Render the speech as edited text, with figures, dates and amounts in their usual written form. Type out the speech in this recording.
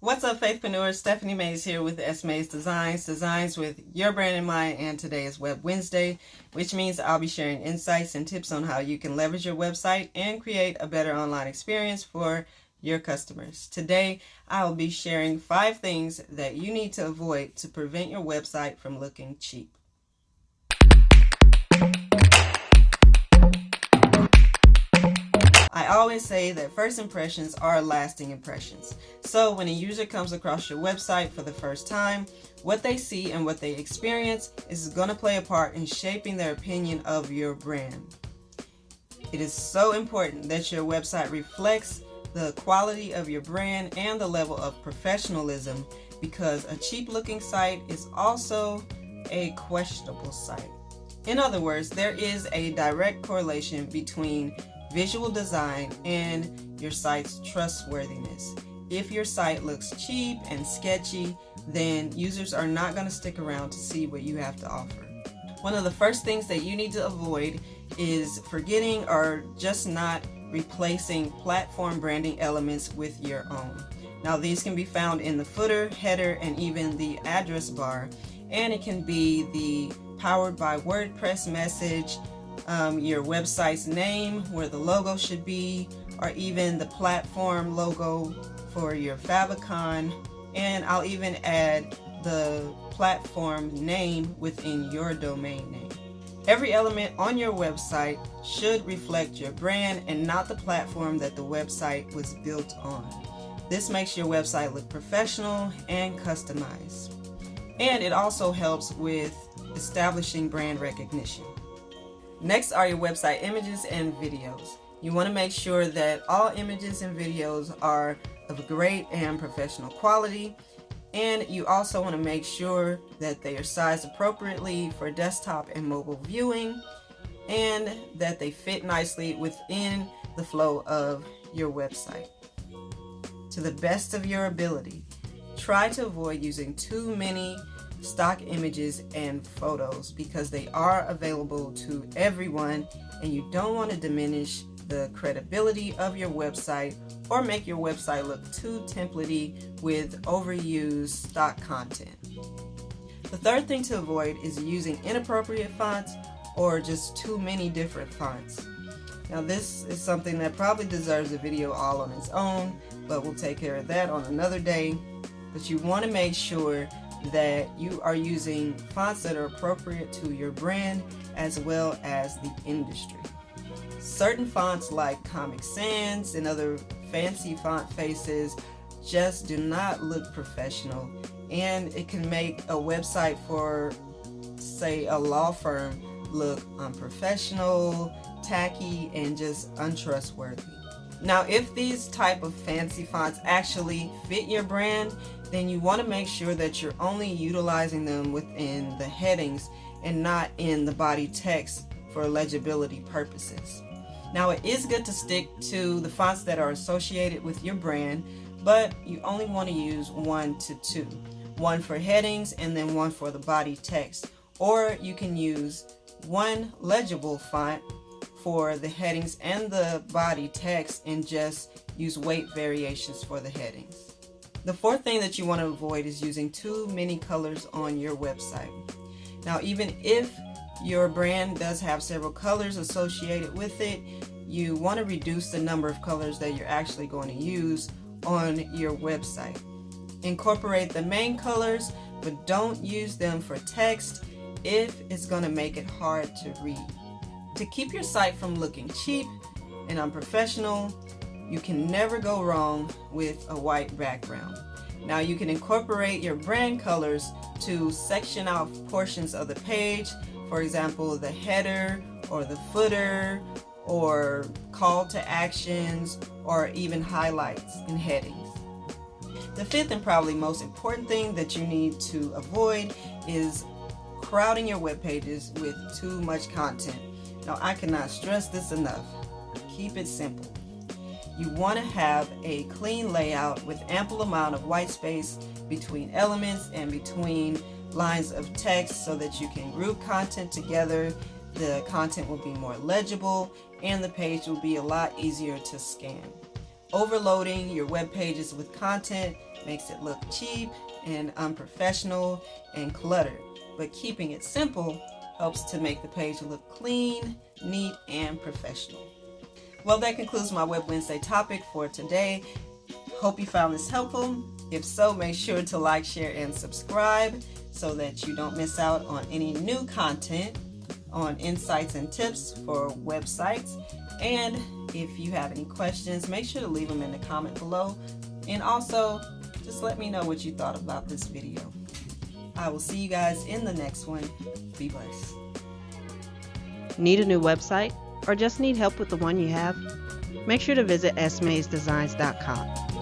What's up, Faithpreneurs? Stephanie Mays here with S.Mays Designs with your brand in mind, and today is Web Wednesday, which means I'll be sharing insights and tips on how you can leverage your website and create a better online experience for your customers. Today, I'll be sharing 5 things that you need to avoid to prevent your website from looking cheap. I always say that first impressions are lasting impressions. So when a user comes across your website for the first time, what they see and what they experience is going to play a part in shaping their opinion of your brand. It is so important that your website reflects the quality of your brand and the level of professionalism, because a cheap looking site is also a questionable site. In other words, there is a direct correlation between visual design and your site's trustworthiness. If your site looks cheap and sketchy, then users are not going to stick around to see what you have to offer. One of the first things that you need to avoid is forgetting or just not replacing platform branding elements with your own. Now, these can be found in the footer, header, and even the address bar, and it can be the powered by WordPress message, your website's name, where the logo should be, or even the platform logo for your favicon, and I'll even add the platform name within your domain name. Every element on your website should reflect your brand and not the platform that the website was built on. This makes your website look professional and customized, and it also helps with establishing brand recognition. Next are your website images and videos. You want to make sure that all images and videos are of great and professional quality, and you also want to make sure that they are sized appropriately for desktop and mobile viewing, and that they fit nicely within the flow of your website. To the best of your ability, try to avoid using too many stock images and photos, because they are available to everyone, and you don't want to diminish the credibility of your website or make your website look too templatey with overused stock content. The third thing to avoid is using inappropriate fonts or just too many different fonts. Now, this is something that probably deserves a video all on its own, but we'll take care of that on another day. But you want to make sure that you are using fonts that are appropriate to your brand as well as the industry. Certain fonts like Comic Sans and other fancy font faces just do not look professional, and it can make a website for, say, a law firm look unprofessional, tacky, and just untrustworthy. Now, if these type of fancy fonts actually fit your brand, then you want to make sure that you're only utilizing them within the headings and not in the body text for legibility purposes. Now, it is good to stick to the fonts that are associated with your brand, but you only want to use 1 to 2. One for headings and then one for the body text. Or you can use one legible font for the headings and the body text and just use weight variations for the headings. The fourth thing that you want to avoid is using too many colors on your website. Now, even if your brand does have several colors associated with it, you want to reduce the number of colors that you're actually going to use on your website. Incorporate the main colors, but don't use them for text if it's going to make it hard to read. To keep your site from looking cheap and unprofessional, you can never go wrong with a white background. Now, you can incorporate your brand colors to section out portions of the page, for example, the header or the footer or call to actions or even highlights and headings. The fifth and probably most important thing that you need to avoid is crowding your web pages with too much content. Now, I cannot stress this enough. Keep it simple. You want to have a clean layout with ample amount of white space between elements and between lines of text so that you can group content together. The content will be more legible and the page will be a lot easier to scan. Overloading your web pages with content makes it look cheap and unprofessional and cluttered. But keeping it simple helps to make the page look clean, neat, and professional. Well, that concludes my Web Wednesday topic for today. Hope you found this helpful. If so, make sure to like, share, and subscribe so that you don't miss out on any new content on insights and tips for websites. And if you have any questions, make sure to leave them in the comment below. And also, just let me know what you thought about this video. I will see you guys in the next one. Be blessed. Need a new website or just need help with the one you have? Make sure to visit smaysdesigns.com.